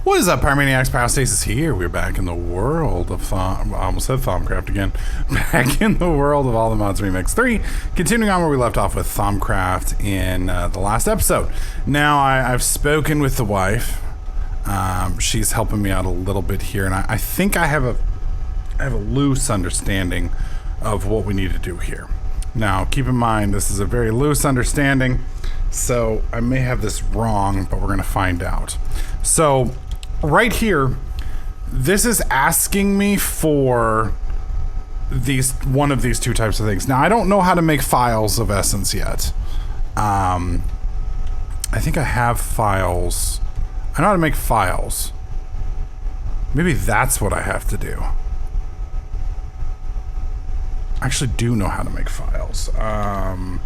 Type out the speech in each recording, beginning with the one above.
What is up, Pyromaniacs? Pyrostasis here. We're back in the world of I almost said Thaumcraft again. Back in the world of All the Mods Remix 3. Continuing on where we left off with Thaumcraft in the last episode. Now, I've spoken with the wife. She's helping me out a little bit here, and I think I have a loose understanding of what we need to do here. Now, keep in mind, this is a very loose understanding, so I may have this wrong, but we're going to find out. So, right here, this is asking me for one of these two types of things. Now, I don't know how to make files of essence yet. I think I have files. I know how to make files. Maybe that's what I have to do. I actually do know how to make files. Trying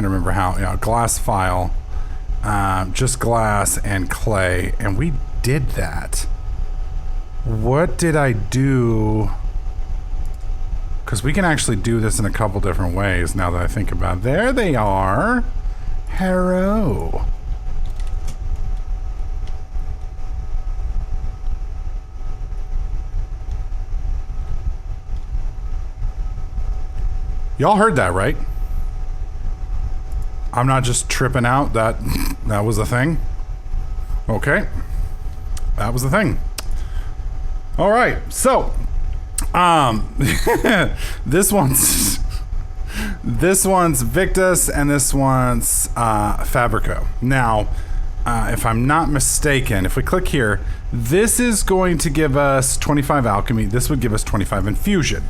to remember how. Yeah, glass file. Just glass and clay, and we did that. What did I do? Because we can actually do this in a couple different ways now that I think about it. There they are. Hello. Y'all heard that, right? I'm not just tripping out. That was the thing. Okay. That was the thing. All right. So, this one's Victus and this one's Fabrico. Now, if I'm not mistaken, if we click here, this is going to give us 25 alchemy. This would give us 25 infusion.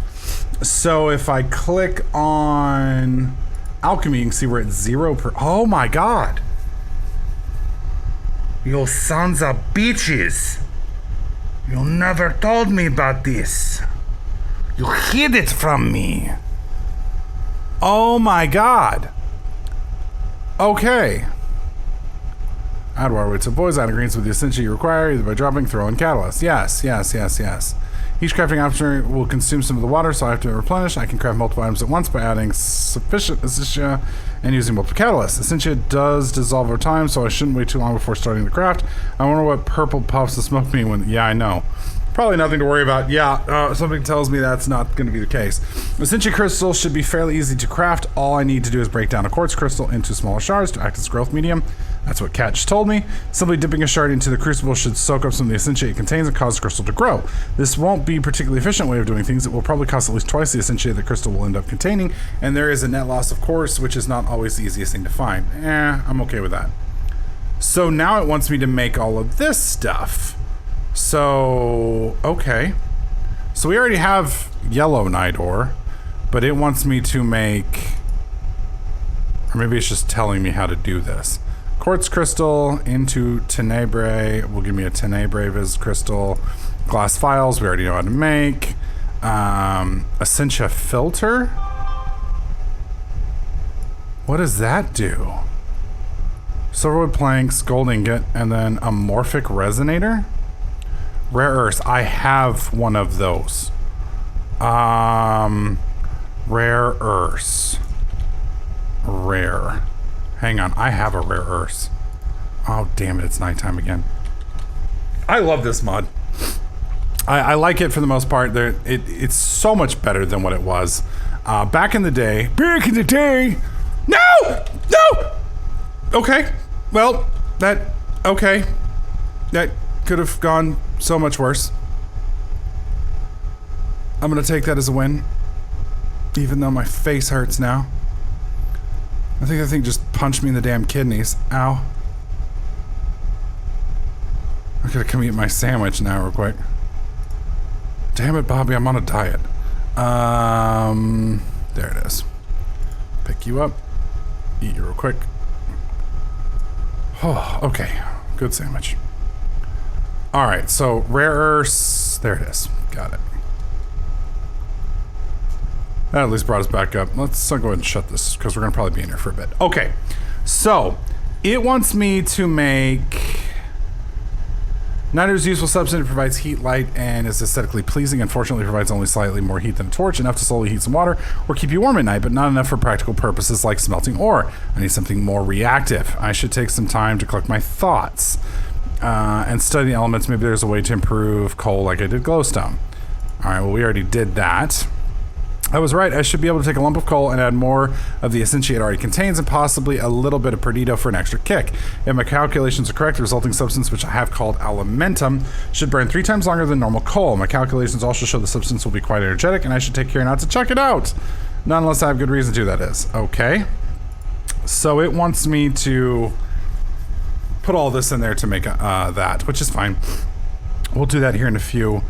So if I click on alchemy, you can see we're at 0 per. Oh my god. You sons of bitches. You never told me about this. You hid it from me. Oh my god. Okay. Add water with some boys, add ingredients with the Essentia you require, either by dropping, throwing catalyst. Yes. Each crafting option will consume some of the water, so I have to replenish. I can craft multiple items at once by adding sufficient Essentia and using multiple catalysts. Essentia does dissolve over time, so I shouldn't wait too long before starting the craft. I wonder what purple puffs of smoke mean when... Yeah, I know. Probably nothing to worry about. Yeah, something tells me that's not going to be the case. Essentia crystals should be fairly easy to craft. All I need to do is break down a quartz crystal into smaller shards to act as growth medium. That's what Kat just told me. Simply dipping a shard into the crucible should soak up some of the Essentia it contains and cause the crystal to grow. This won't be a particularly efficient way of doing things. It will probably cost at least twice the Essentia the crystal will end up containing, and there is a net loss, of course, which is not always the easiest thing to find. I'm okay with that. So now it wants me to make all of this stuff. So, okay. So we already have yellow night ore, but it wants me to make... Or maybe it's just telling me how to do this. Quartz crystal into Tenebrae will give me a Tenebrae Vis crystal. Glass files, we already know how to make. Essentia filter? What does that do? Silverwood planks, gold ingot, and then a morphic resonator? Rare earths. I have one of those. Rare earths. Rare. Hang on, I have a rare earth. Oh, damn it, it's nighttime again. I love this mod. I like it for the most part. It's so much better than what it was. Back in the day. No! Okay. Well, okay. That could have gone so much worse. I'm gonna take that as a win. Even though my face hurts now. I think that thing just punched me in the damn kidneys. Ow. I gotta come eat my sandwich now real quick. Damn it, Bobby, I'm on a diet. There it is. Pick you up. Eat you real quick. Oh, okay. Good sandwich. Alright, so rare earths. There it is. Got it. That at least brought us back up. Let's go ahead and shut this because we're going to probably be in here for a bit. Okay, so it wants me to make... Niter is a useful substance. It provides heat, light, and is aesthetically pleasing. Unfortunately, it provides only slightly more heat than a torch, enough to slowly heat some water or keep you warm at night, but not enough for practical purposes like smelting ore. I need something more reactive. I should take some time to collect my thoughts. and study the elements. Maybe there's a way to improve coal like I did glowstone. All right, well, we already did that. I was right. I should be able to take a lump of coal and add more of the essentia it already contains and possibly a little bit of perdido for an extra kick. If my calculations are correct, the resulting substance, which I have called Alimentum, should burn 3 times longer than normal coal. My calculations also show the substance will be quite energetic, and I should take care not to chuck it out. Not unless I have good reason to, that is. Okay. So it wants me to put all this in there to make that, which is fine. We'll do that here in a few.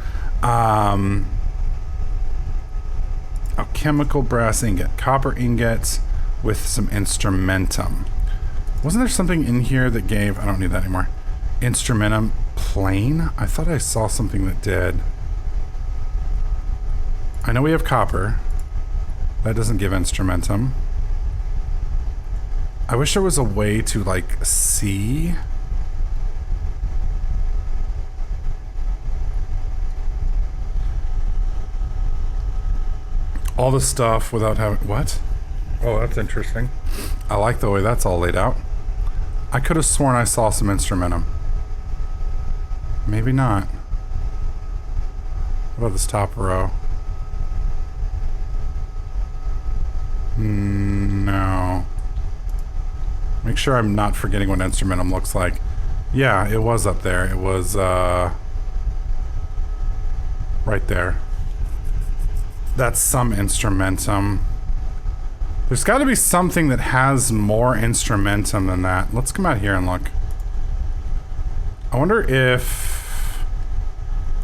Alchemical brass ingot, copper ingots with some instrumentum. Wasn't there something in here that gave, I don't need that anymore, instrumentum plain? I thought I saw something that did. I know we have copper. That doesn't give instrumentum. I wish there was a way to like see. All the stuff without having... What? Oh, that's interesting. I like the way that's all laid out. I could have sworn I saw some instrumentum. Maybe not. What about this top row? No. Make sure I'm not forgetting what instrumentum looks like. Yeah, it was up there. It was, right there. That's some instrumentum. There's got to be something that has more instrumentum than that. Let's come out here and look. I wonder if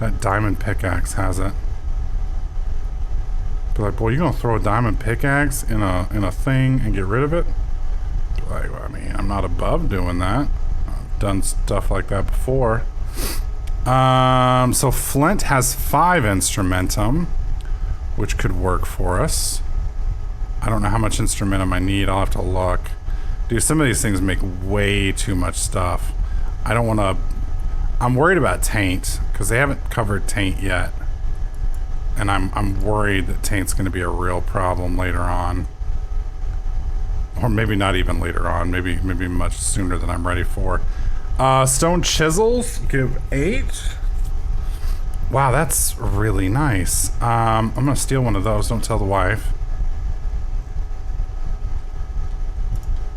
that diamond pickaxe has it. Be like, boy, you gonna throw a diamond pickaxe in a thing and get rid of it? Like, I mean, I'm not above doing that. I've done stuff like that before. So flint has 5 instrumentum, which could work for us. I don't know how much instrumentum I need. I'll have to look. Dude, some of these things make way too much stuff. I don't want to... I'm worried about taint, because they haven't covered taint yet. And I'm worried that taint's going to be a real problem later on. Or maybe not even later on. Maybe much sooner than I'm ready for. Stone chisels give 8. Wow, that's really nice. I'm gonna steal one of those. Don't tell the wife.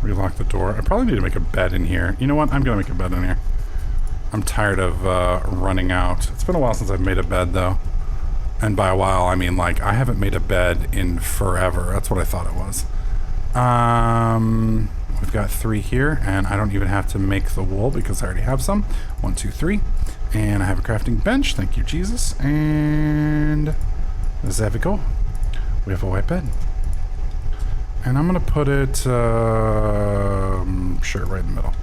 Relock the door. I probably need to make a bed in here. You know what? I'm gonna make a bed in here. I'm tired of running out. It's been a while since I've made a bed, though. And by a while, I mean, like, I haven't made a bed in forever. That's what I thought it was. We've got 3 here, and I don't even have to make the wool because I already have some. 1, 2, 3. And I have a crafting bench. Thank you, Jesus. And there we go. We have a white bed. And I'm going to put it, sure, right in the middle.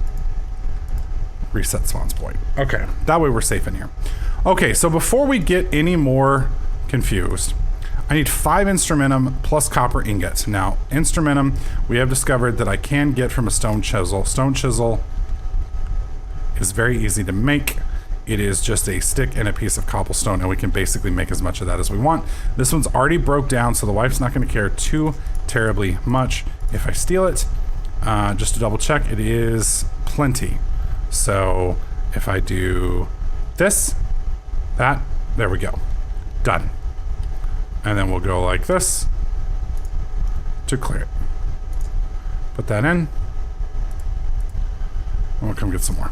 Reset spawns point. Okay, that way we're safe in here. Okay, so before we get any more confused, I need 5 instrumentum plus copper ingots. Now, instrumentum, we have discovered that I can get from a stone chisel. Stone chisel is very easy to make. It is just a stick and a piece of cobblestone, and we can basically make as much of that as we want. This one's already broke down, so the wife's not going to care too terribly much if I steal it. Just to double check, it is plenty. So if I do this, that, there we go. Done. And then we'll go like this to clear it. Put that in. And we'll come get some more.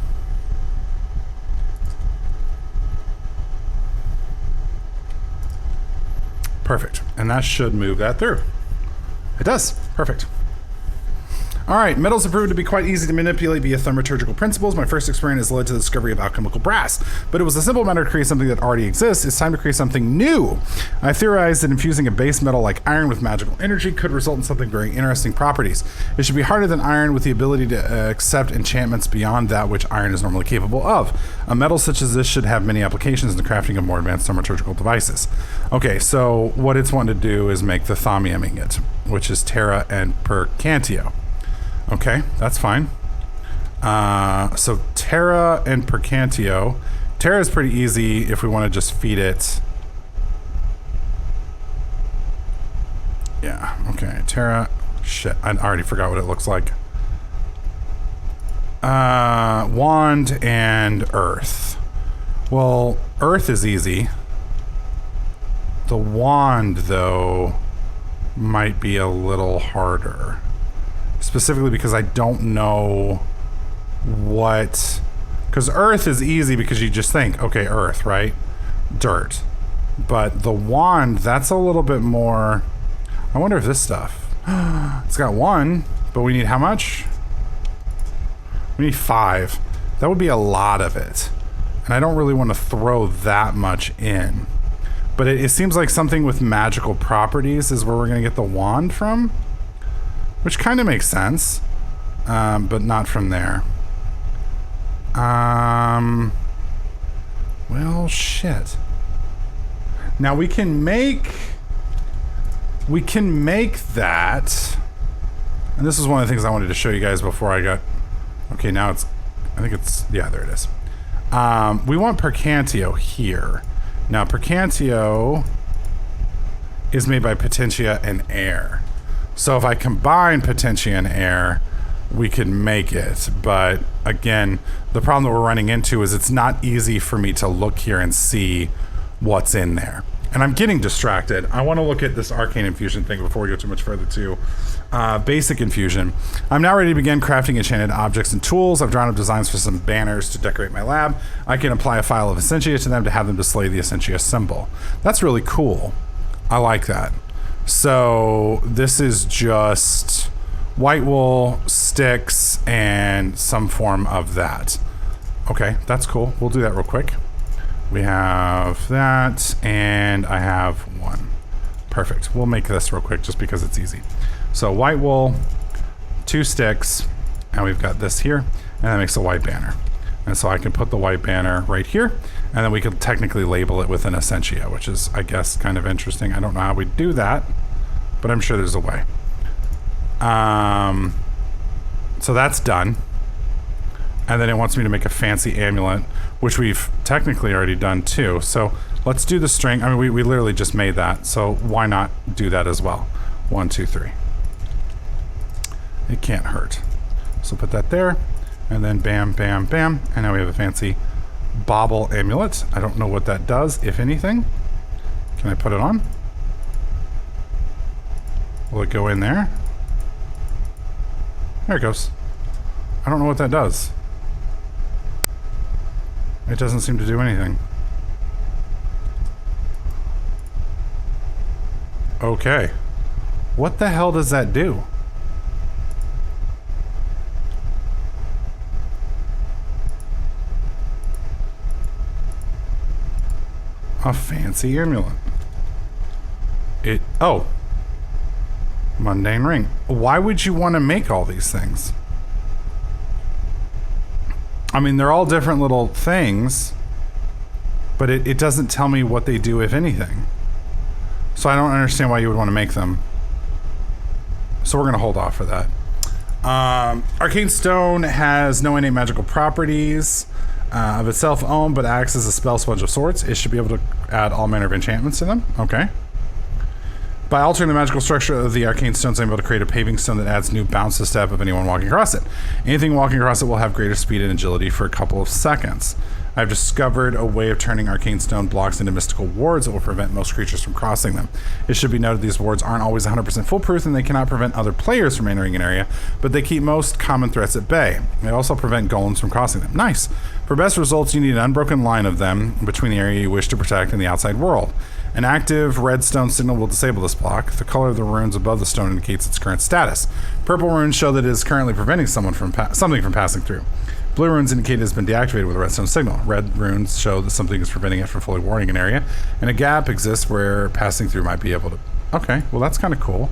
Perfect. And that should move that through. It does. Perfect. All right, metals have proven to be quite easy to manipulate via thaumaturgical principles. My first experiment has led to the discovery of alchemical brass, but it was a simple matter to create something that already exists. It's time to create something new. I theorized that infusing a base metal like iron with magical energy could result in something very interesting properties. It should be harder than iron with the ability to accept enchantments beyond that which iron is normally capable of. A metal such as this should have many applications in the crafting of more advanced thaumaturgical devices. Okay, so what it's wanted to do is make the thaumium ingot, which is Terra and Percantio. Okay, that's fine. So Terra and Percantio. Terra is pretty easy if we want to just feed it. Yeah, okay. Terra. Shit, I already forgot what it looks like. Wand and earth. Well, earth is easy. The wand, though, might be a little harder. Specifically because I don't know what... Because earth is easy because you just think, okay, earth, right? Dirt. But the wand, that's a little bit more... I wonder if this stuff... It's got 1, but we need how much? We need 5. That would be a lot of it. And I don't really want to throw that much in. But it seems like something with magical properties is where we're going to get the wand from. Which kind of makes sense. But not from there. Well, shit. Now we can make that. And this is one of the things I wanted to show you guys before I got... Okay, now it's... I think it's... Yeah, there it is. We want Percantio here. Now, Percantio is made by Potentia and air. So if I combine Potentia and air, we can make it. But again, the problem that we're running into is it's not easy for me to look here and see what's in there. And I'm getting distracted. I want to look at this Arcane Infusion thing before we go too much further too. Basic Infusion. I'm now ready to begin crafting enchanted objects and tools. I've drawn up designs for some banners to decorate my lab. I can apply a file of Essentia to them to have them display the Essentia symbol. That's really cool. I like that. So this is just white wool, sticks, and some form of that. Okay, that's cool. We'll do that real quick. We have that, and I have 1. Perfect. We'll make this real quick just because it's easy. So white wool, 2 sticks, and we've got this here, and that makes a white banner. And so I can put the white banner right here, and then we could technically label it with an Essentia, which is, I guess, kind of interesting. I don't know how we do that, but I'm sure there's a way. So that's done. And then it wants me to make a fancy amulet, which we've technically already done too. So let's do the string. I mean, we literally just made that. So why not do that as well? 1, 2, 3. It can't hurt. So put that there. And then bam, bam, bam. And now we have a fancy bauble amulet. I don't know what that does, if anything. Can I put it on? Will it go in there? There it goes. I don't know what that does. It doesn't seem to do anything. Okay. What the hell does that do? A fancy amulet. Oh. Mundane ring. Why would you want to make all these things? I mean, they're all different little things, but it doesn't tell me what they do, if anything. So I don't understand why you would want to make them. So we're going to hold off for that. Arcane Stone has no innate magical properties of itself own, but acts as a spell sponge of sorts. It should be able to add all manner of enchantments to them. Okay. By altering the magical structure of the Arcane Stones, I'm able to create a paving stone that adds new bounce to step of anyone walking across it. Anything walking across it will have greater speed and agility for a couple of seconds. I've discovered a way of turning Arcane Stone blocks into mystical wards that will prevent most creatures from crossing them. It should be noted these wards aren't always 100% foolproof, and they cannot prevent other players from entering an area, but they keep most common threats at bay. They also prevent golems from crossing them. Nice! For best results, you need an unbroken line of them between the area you wish to protect and the outside world. An active redstone signal will disable this block. The color of the runes above the stone indicates its current status. Purple runes show that it is currently preventing something from passing through. Blue runes indicate it has been deactivated with a redstone signal. Red runes show that something is preventing it from fully warning an area, and a gap exists where passing through might be able to... Okay, well that's kind of cool.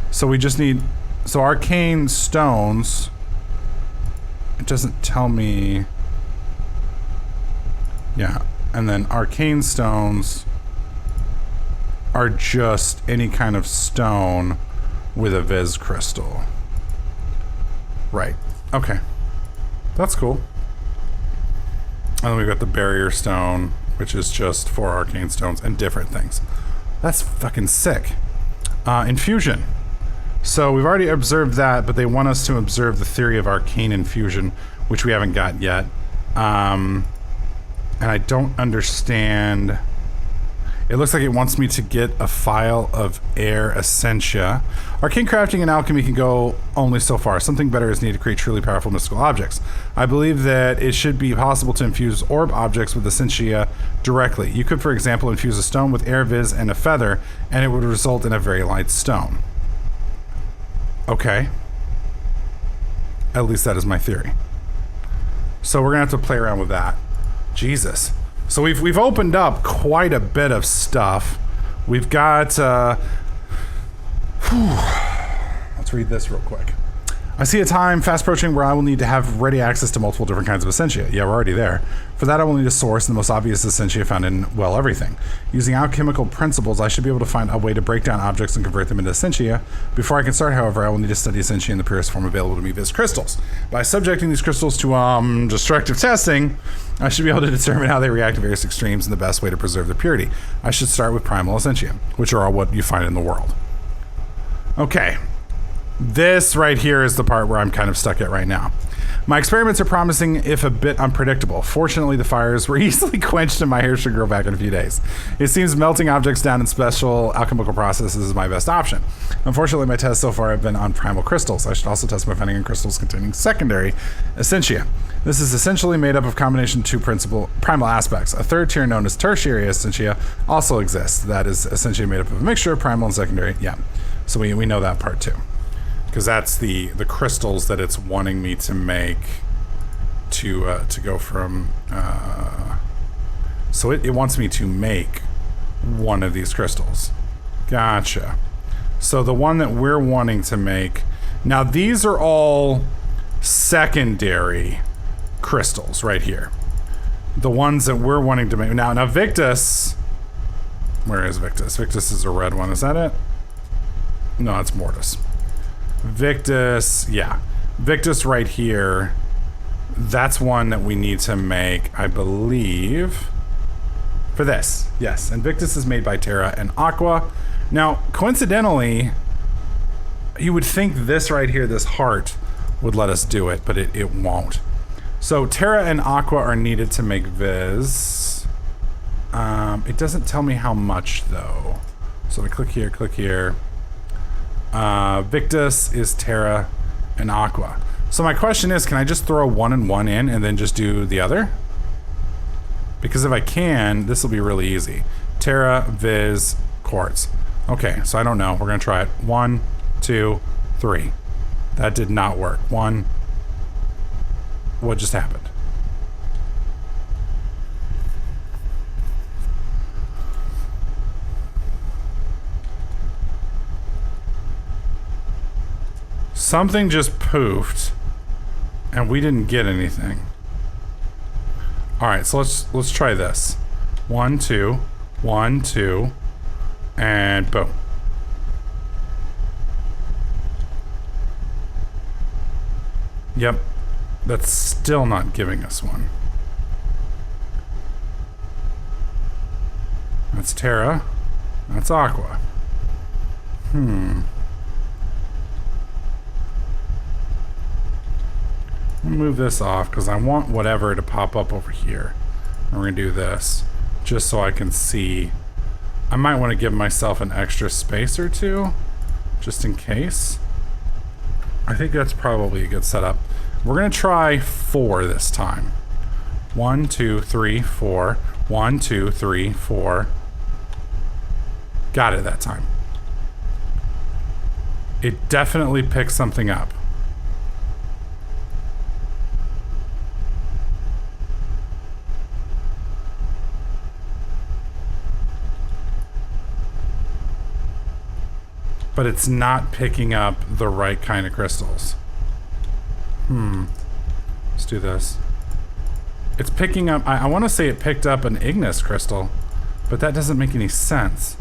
So we just need... So arcane stones... It doesn't tell me... Yeah, and then arcane stones are just any kind of stone with a Vis crystal. Right, okay. That's cool. And then we've got the barrier stone, which is just 4 arcane stones and different things. That's fucking sick. Infusion. So we've already observed that, but they want us to observe the theory of arcane infusion, which we haven't got yet. And I don't understand. It looks like it wants me to get a file of Air Essentia. Arcane crafting and alchemy can go only so far. Something better is needed to create truly powerful mystical objects. I believe that it should be possible to infuse orb objects with Essentia directly. You could, for example, infuse a stone with Air, Vis, and a feather, and it would result in a very light stone. Okay. At least that is my theory. So we're gonna have to play around with that. Jesus. So we've opened up quite a bit of stuff. We've got let's read this real quick. I see a time fast approaching where I will need to have ready access to multiple different kinds of Essentia. Yeah, we're already there. For that, I will need a source, and the most obvious Essentia found in, well, everything. Using alchemical principles, I should be able to find a way to break down objects and convert them into Essentia. Before I can start, however, I will need to study Essentia in the purest form available to me, Vis crystals. By subjecting these crystals to destructive testing, I should be able to determine how they react to various extremes and the best way to preserve their purity. I should start with Primal Essentia, which are all what you find in the world. Okay. This right here is the part where I'm kind of stuck at right now. My experiments are promising, if a bit unpredictable. Fortunately, the fires were easily quenched and my hair should grow back in a few days. It seems melting objects down in special alchemical processes is my best option. Unfortunately, my tests so far have been on primal crystals. I should also test my finding on crystals containing secondary Essentia. This is essentially made up of combination two primal aspects. A third tier known as tertiary Essentia also exists. That is Essentia made up of a mixture of primal and secondary. Yeah, so we know that part too. Because that's the crystals that it's wanting me to make to go from. So it wants me to make one of these crystals. Gotcha. So the one that we're wanting to make. Now these are all secondary crystals right here. The ones that we're wanting to make. Now Victus. Where is Victus? Victus is a red one. Is that it? No, it's Mortis. Victus, yeah. Victus right here. That's one that we need to make, I believe, for this. Yes, and Victus is made by Terra and Aqua. Now, coincidentally, you would think this right here, this heart, would let us do it, but it won't. So Terra and Aqua are needed to make Vis. It doesn't tell me how much, though. So we click here. Victus is Terra and Aqua. So my question is, can I just throw one and one in and then just do the other? Because if I can, this will be really easy. Terra, Vis, Quartz. Okay, so I don't know. We're gonna try it. 1, 2, 3. That did not work. What just happened? Something just poofed, and we didn't get anything. All right, so let's try this. 1, 2, 1, 2, and boom. Yep, that's still not giving us one. That's Terra. That's Aqua. Move this off because I want whatever to pop up over here. And we're gonna do this just so I can see. I might want to give myself an extra space or two just in case. I think that's probably a good setup. We're gonna try 4 this time. 1, 2, 3, 4. 1, 2, 3, 4. Got it that time. It definitely picked something up. But it's not picking up the right kind of crystals. Let's do this. It's picking up, I want to say it picked up an Ignis crystal, but that doesn't make any sense.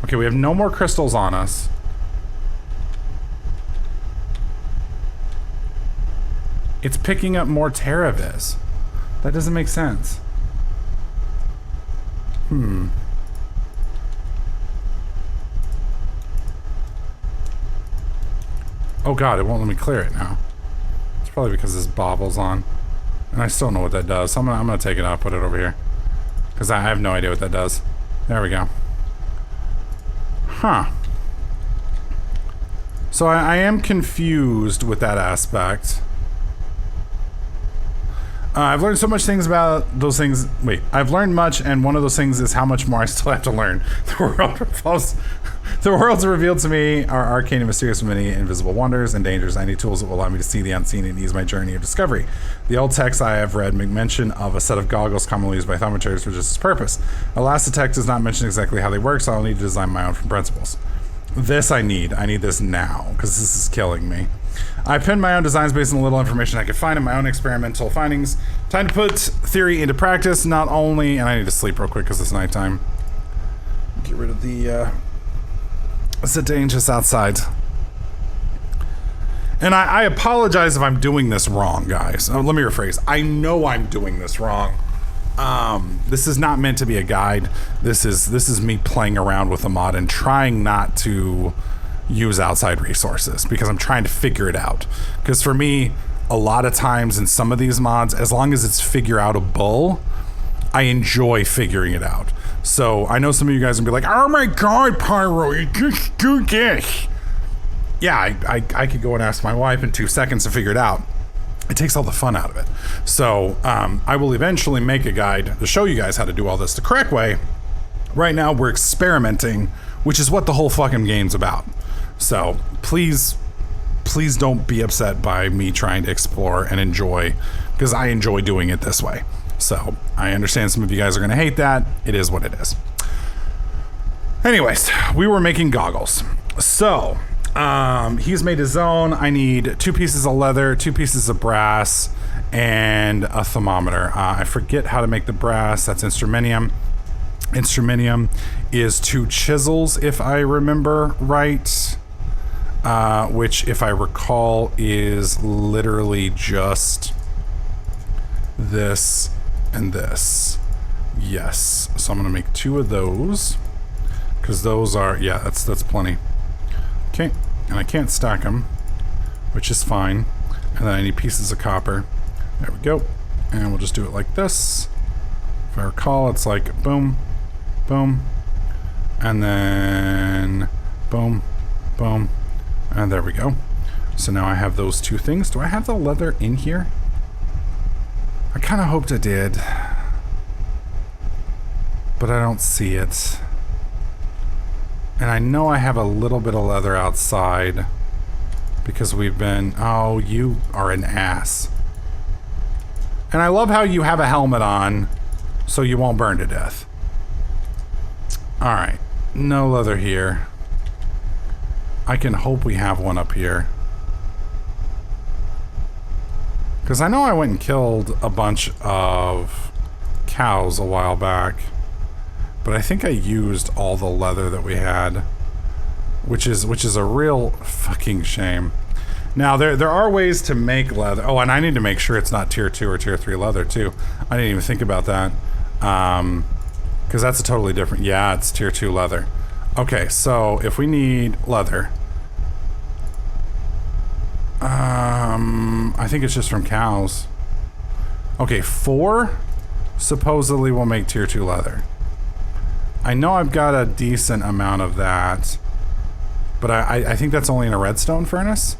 Okay, we have no more crystals on us. It's picking up more Terra Vis. That doesn't make sense. Oh god, it won't let me clear it now. It's probably because this bobble's on. And I still don't know what that does. So I'm gonna take it off, put it over here. Because I have no idea what that does. There we go. Huh. So I am confused with that aspect. I've learned so much things about those things. Wait, I've learned much, and one of those things is how much more I still have to learn. The worlds revealed to me are arcane and mysterious with many invisible wonders and dangers. I need tools that will allow me to see the unseen and ease my journey of discovery. The old texts I have read make mention of a set of goggles commonly used by thaumaturgs for just this purpose. Alas, the text does not mention exactly how they work, so I'll need to design my own from principles. This I need this now, because this is killing me. I penned my own designs based on the little information I could find in my own experimental findings. Time to put theory into practice, not only... And I need to sleep real quick because it's nighttime. Get rid of the dangerous outside. And I apologize if I'm doing this wrong, guys. Let me rephrase. I know I'm doing this wrong. This is not meant to be a guide. This is me playing around with a mod and trying not to use outside resources because I'm trying to figure it out. Because for me, a lot of times in some of these mods, as long as it's figure outable, I enjoy figuring it out. So I know some of you guys will be like, oh my god, Pyro, you just do this. Yeah, I could go and ask my wife in 2 seconds to figure it out. It takes all the fun out of it. So I will eventually make a guide to show you guys how to do all this the correct way. Right now we're experimenting, which is what the whole fucking game's about. So please don't be upset by me trying to explore and enjoy, because I enjoy doing it this way. So I understand some of you guys are going to hate that. It is what it is. Anyways, we were making goggles. So he's made his own. I need 2 pieces of leather, 2 pieces of brass, and a thermometer. I forget how to make the brass. That's Instrumentum. Instrumentum is 2 chisels, if I remember right. Which, if I recall, is literally just this and this. Yes. So I'm going to make 2 of those. Because those are... Yeah, that's plenty. Okay. And I can't stack them, which is fine. And then I need pieces of copper. There we go. And we'll just do it like this. If I recall, it's like boom, boom, and then boom, boom, and there we go. So now I have those 2 things. Do I have the leather in here? I kind of hoped I did, but I don't see it. And I know I have a little bit of leather outside because we've been... Oh, you are an ass. And I love how you have a helmet on so you won't burn to death. Alright, no leather here. I can hope we have one up here. Because I know I went and killed a bunch of cows a while back. But I think I used all the leather that we had. Which is a real fucking shame. Now, there are ways to make leather. Oh, and I need to make sure it's not tier 2 or tier 3 leather, too. I didn't even think about that. Because that's a totally different... Yeah, it's tier 2 leather. Okay, so if we need leather... I think it's just from cows. Okay, 4 supposedly will make tier 2 leather. I know I've got a decent amount of that. But I think that's only in a redstone furnace.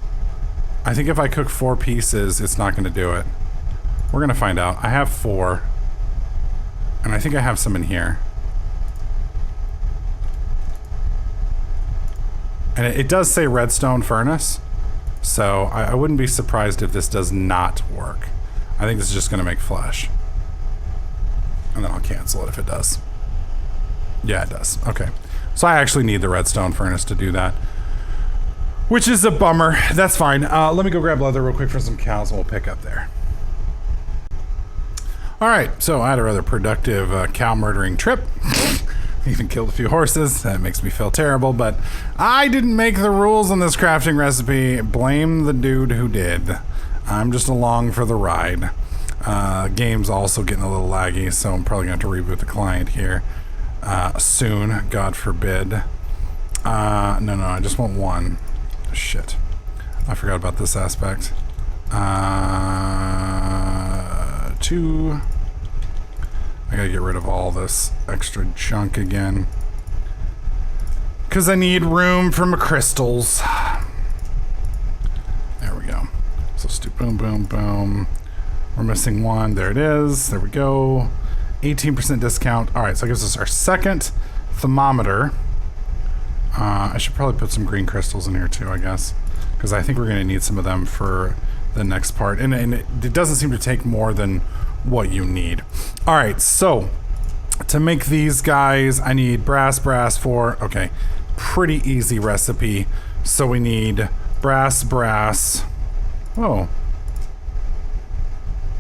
I think if I cook 4 pieces, it's not going to do it. We're going to find out. I have 4. And I think I have some in here. And it does say redstone furnace. So I wouldn't be surprised if this does not work. I think this is just going to make flesh. And then I'll cancel it if it does. Yeah, it does. Okay. So I actually need the redstone furnace to do that. Which is a bummer. That's fine. Let me go grab leather real quick for some cows and we'll pick up there. Alright, so I had a rather productive cow murdering trip. Even killed a few horses. That makes me feel terrible, but I didn't make the rules on this crafting recipe. Blame the dude who did. I'm just along for the ride. Game's also getting a little laggy, so I'm probably going to have to reboot the client here soon, God forbid. No, I just want 1. Shit. I forgot about this aspect. 2. I gotta get rid of all this extra junk again. Because I need room for my crystals. There we go. So let's do boom, boom, boom. We're missing one. There it is. There we go. 18% discount. All right, so that gives us our second thermometer. I should probably put some green crystals in here too, I guess. Because I think we're going to need some of them for the next part. And it doesn't seem to take more than what you need. All right, so to make these guys, I need brass, 4. Okay, pretty easy recipe. So we need brass. Oh.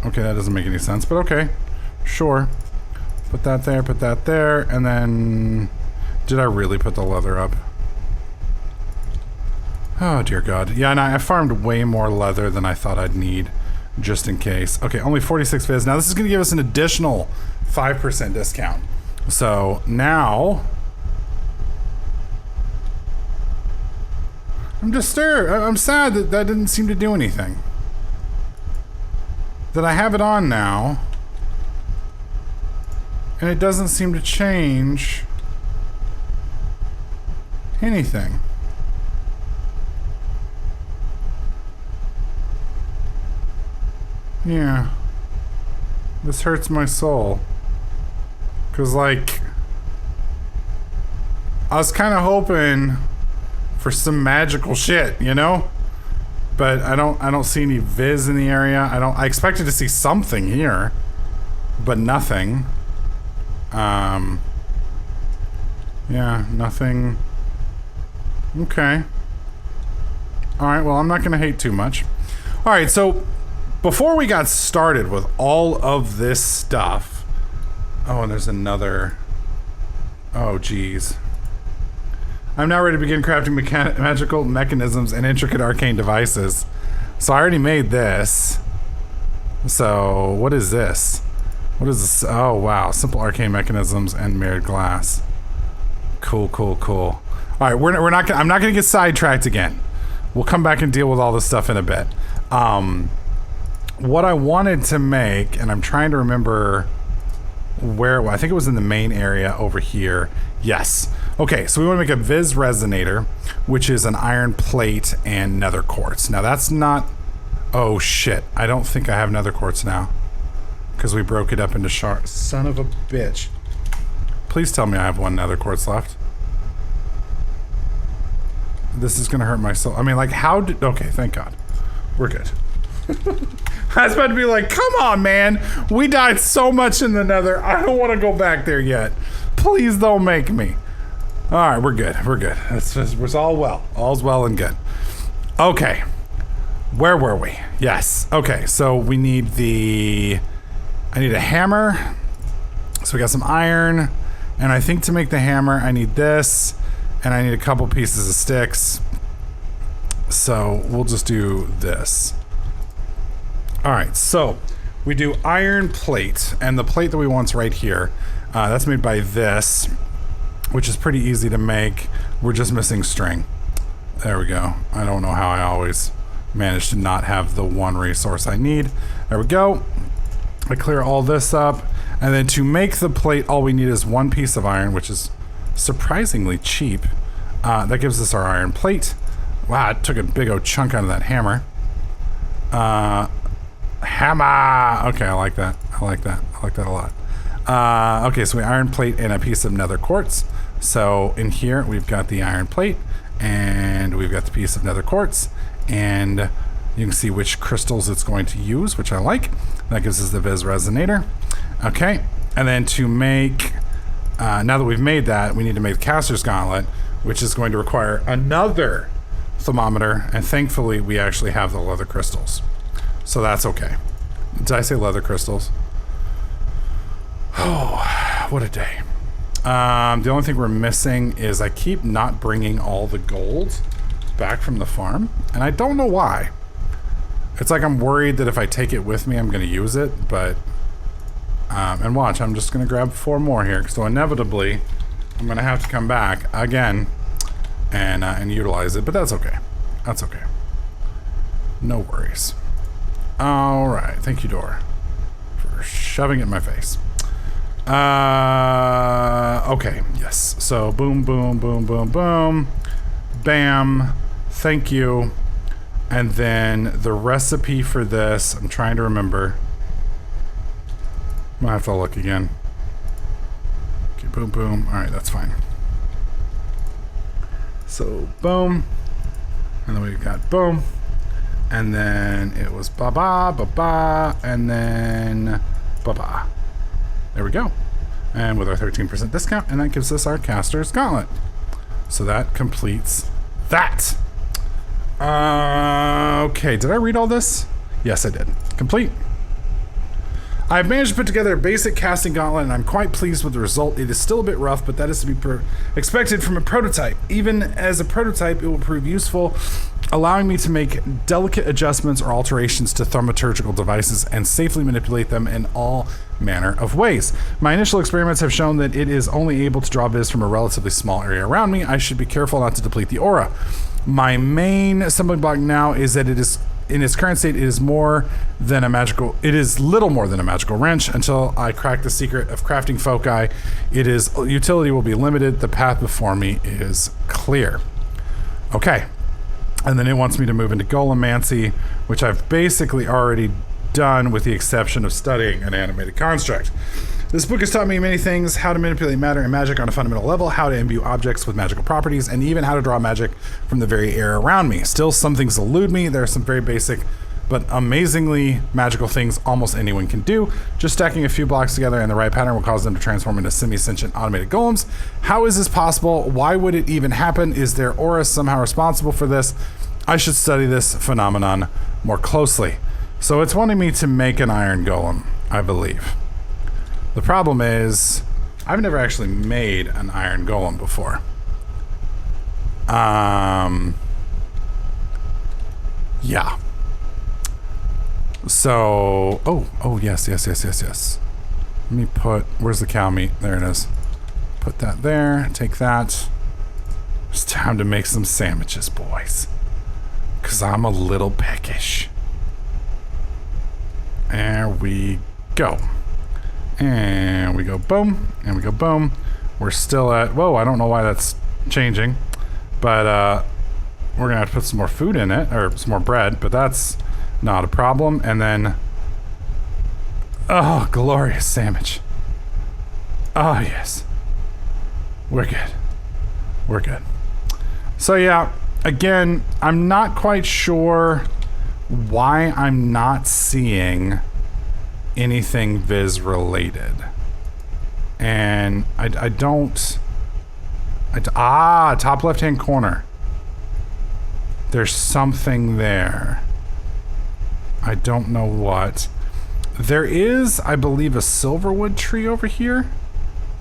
Okay, that doesn't make any sense, but okay. Sure. Put that there, and then... Did I really put the leather up? Oh, dear God. Yeah, and I farmed way more leather than I thought I'd need, just in case. Okay, only 46 Vis. Now, this is going to give us an additional 5% discount. So, now... I'm disturbed. I'm sad that that didn't seem to do anything. That I have it on now, and it doesn't seem to change anything. Yeah. This hurts my soul. 'Cause, like, I was kind of hoping for some magical shit, you know? But I don't see any Vis in the area. I expected to see something here, but nothing. Yeah, nothing. Okay. Alright, well, I'm not going to hate too much. Alright, so before we got started with all of this stuff... Oh, and there's another... Oh, geez. I'm now ready to begin crafting magical mechanisms and intricate arcane devices. So I already made this. So, what is this? What is this? Oh, wow. Simple arcane mechanisms and mirrored glass. Cool. All right, we're not gonna, I'm not going to get sidetracked again. We'll come back and deal with all this stuff in a bit. What I wanted to make, and I'm trying to remember where, I think it was in the main area over here. Yes. Okay, so we want to make a Vis Resonator, which is an iron plate and nether quartz. Now that's not... Oh shit, I don't think I have nether quartz now. Because we broke it up into shards. Son of a bitch. Please tell me I have one nether quartz left. This is gonna hurt my soul. I mean, like, how did... Okay, thank God. We're good. I was about to be like, come on, man. We died so much in the nether. I don't want to go back there yet. Please don't make me. All right, we're good. It's all well. All's well and good. Okay. Where were we? Yes. Okay, so we need I need a hammer. So we got some iron. And I think to make the hammer, I need this. And I need a couple pieces of sticks. So we'll just do this. All right, so we do iron plate. And the plate that we want's right here. That's made by this, which is pretty easy to make. We're just missing string. There we go. I don't know how I always manage to not have the one resource I need. There we go. I clear all this up. And then to make the plate, all we need is one piece of iron, which is surprisingly cheap. That gives us our iron plate. Wow, it took a big old chunk out of that hammer. Hammer! Okay, I like that. I like that a lot. Okay, so we iron plate and a piece of nether quartz. So in here we've got the iron plate and we've got the piece of nether quartz, and you can see which crystals it's going to use, which I like. That gives us the Vis Resonator. Okay, and then to make, now that we've made that, we need to make the Castor Scarlet, which is going to require another thermometer, and thankfully we actually have the leather crystals. So that's okay. Did I say leather crystals? Oh, what a day. The only thing we're missing is I keep not bringing all the gold back from the farm, and I don't know why. It's like I'm worried that if I take it with me, I'm going to use it, but... and watch, I'm just going to grab 4 more here, so inevitably, I'm going to have to come back again and utilize it, but that's okay. That's okay. No worries. All right. Thank you, Door, for shoving it in my face. Okay. Yes. So boom, boom, boom, boom, boom. Bam. Thank you. And then the recipe for this, I'm trying to remember. I'm gonna have to look again. Okay, boom, boom. All right, that's fine. So boom. And then we got boom. And then it was ba-ba, ba-ba, and then ba-ba. There we go. And with our 13% discount, and that gives us our Castor Scarlet. So that completes that. Okay, did I read all this? Yes, I did. Complete. I've managed to put together a basic casting gauntlet, and I'm quite pleased with the result. It is still a bit rough, but that is to be expected from a prototype. Even as a prototype, it will prove useful, allowing me to make delicate adjustments or alterations to thaumaturgical devices and safely manipulate them in all manner of ways. My initial experiments have shown that it is only able to draw Vis from a relatively small area around me. I should be careful not to deplete the aura. My main stumbling block now is that it is, in its current state, it is little more than a magical wrench. Until I crack the secret of crafting foci, its utility will be limited. The path before me is clear. Okay. And then it wants me to move into Golemancy, which I've basically already done with the exception of studying an animated construct. This book has taught me many things: how to manipulate matter and magic on a fundamental level, how to imbue objects with magical properties, and even how to draw magic from the very air around me. Still, some things elude me. There are some very basic but amazingly magical things almost anyone can do. Just stacking a few blocks together in the right pattern will cause them to transform into semi-sentient automated golems. How is this possible? Why would it even happen? Is their aura somehow responsible for this? I should study this phenomenon more closely. So it's wanting me to make an iron golem, I believe. The problem is, I've never actually made an iron golem before. Yeah. So, yes. Let me put, where's the cow meat? There it is. Put that there, take that. It's time to make some sandwiches, boys. 'Cause I'm a little peckish. There we go. And we go boom, and we go boom. We're still at, whoa, I don't know why that's changing, but we're gonna have to put some more food in it, or some more bread, but that's not a problem. And then, oh, glorious sandwich. Oh, yes. We're good. We're good. So yeah, again, I'm not quite sure why I'm not seeing anything Vis related. And I don't... top left-hand corner. There's something there. I don't know what. There is, I believe, a silverwood tree over here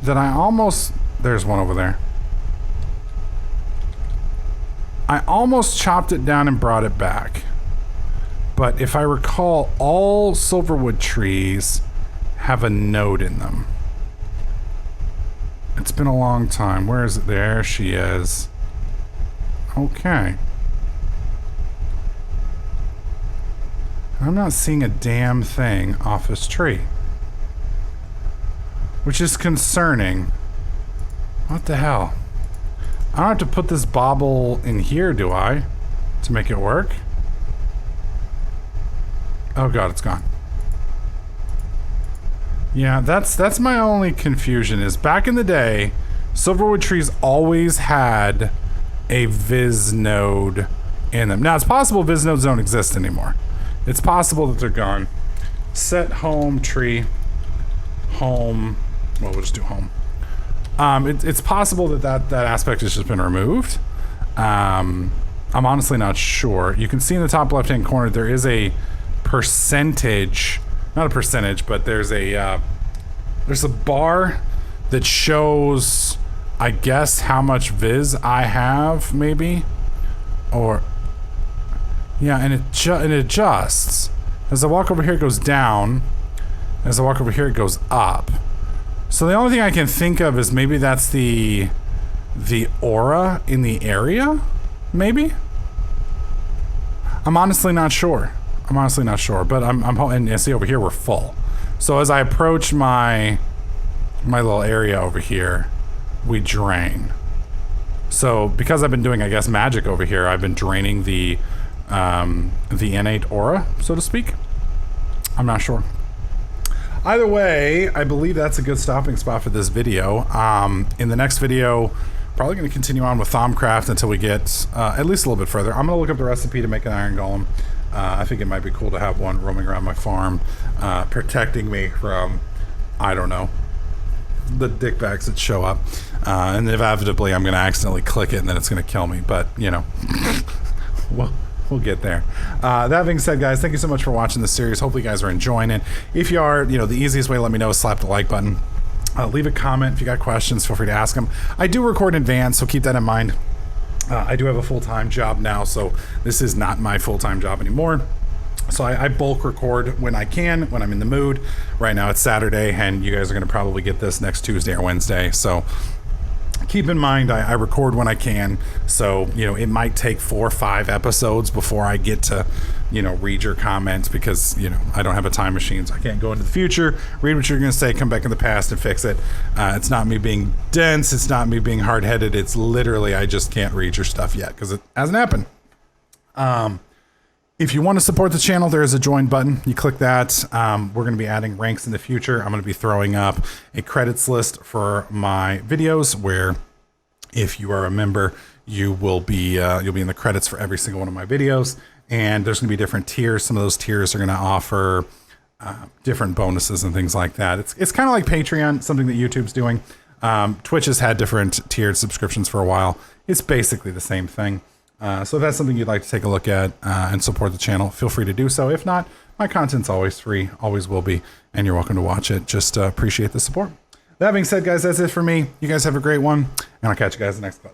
that I almost... There's one over there. I almost chopped it down and brought it back. But if I recall, all silverwood trees have a node in them. It's been a long time. Where is it? There she is. Okay. I'm not seeing a damn thing off this tree. Which is concerning. What the hell? I don't have to put this bauble in here, do I? To make it work? Oh god, it's gone. Yeah, that's my only confusion, is back in the day, silverwood trees always had a Vis node in them. Now, it's possible Vis nodes don't exist anymore. It's possible that they're gone. Set home tree. Home. Well, we'll just do home. It's possible that aspect has just been removed. I'm honestly not sure. You can see in the top left-hand corner there is a percentage, not a percentage, but there's a bar that shows, I guess, how much Vis I have, maybe, or yeah, and it adjusts. As I walk over here, it goes down. As I walk over here, it goes up. So the only thing I can think of is maybe that's the aura in the area, maybe? I'm honestly not sure. I'm honestly not sure, but and see over here we're full. So as I approach my little area over here, we drain. So because I've been doing, I guess, magic over here, I've been draining the innate aura, so to speak. I'm not sure. Either way, I believe that's a good stopping spot for this video. In the next video, probably going to continue on with Thaumcraft until we get at least a little bit further. I'm going to look up the recipe to make an iron golem. I think it might be cool to have one roaming around my farm, protecting me from, I don't know, the dickbags that show up. And inevitably, I'm going to accidentally click it and then it's going to kill me. But, you know, we'll get there. That being said, guys, thank you so much for watching this series. Hopefully you guys are enjoying it. If you are, you know, the easiest way to let me know is slap the like button. Leave a comment. If you got questions, feel free to ask them. I do record in advance, so keep that in mind. I do have a full-time job now, so this is not my full-time job anymore. So I bulk record when I can, when I'm in the mood. Right now it's Saturday, and you guys are going to probably get this next Tuesday or Wednesday. So keep in mind, I record when I can. So, you know, it might take 4 or 5 episodes before I get to, you know, read your comments because, you know, I don't have a time machine, so I can't go into the future, read what you're going to say, come back in the past and fix it. It's not me being dense. It's not me being hard-headed. It's literally I just can't read your stuff yet because it hasn't happened. If you want to support the channel, there is a join button. You click that. We're going to be adding ranks in the future. I'm going to be throwing up a credits list for my videos where if you are a member, you will be you'll be in the credits for every single one of my videos. And there's going to be different tiers. Some of those tiers are going to offer different bonuses and things like that. It's kind of like Patreon, something that YouTube's doing. Twitch has had different tiered subscriptions for a while. It's basically the same thing. So if that's something you'd like to take a look at and support the channel, feel free to do so. If not, my content's always free, always will be, and you're welcome to watch it. Just appreciate the support. That being said, guys, that's it for me. You guys have a great one, and I'll catch you guys in the next clip.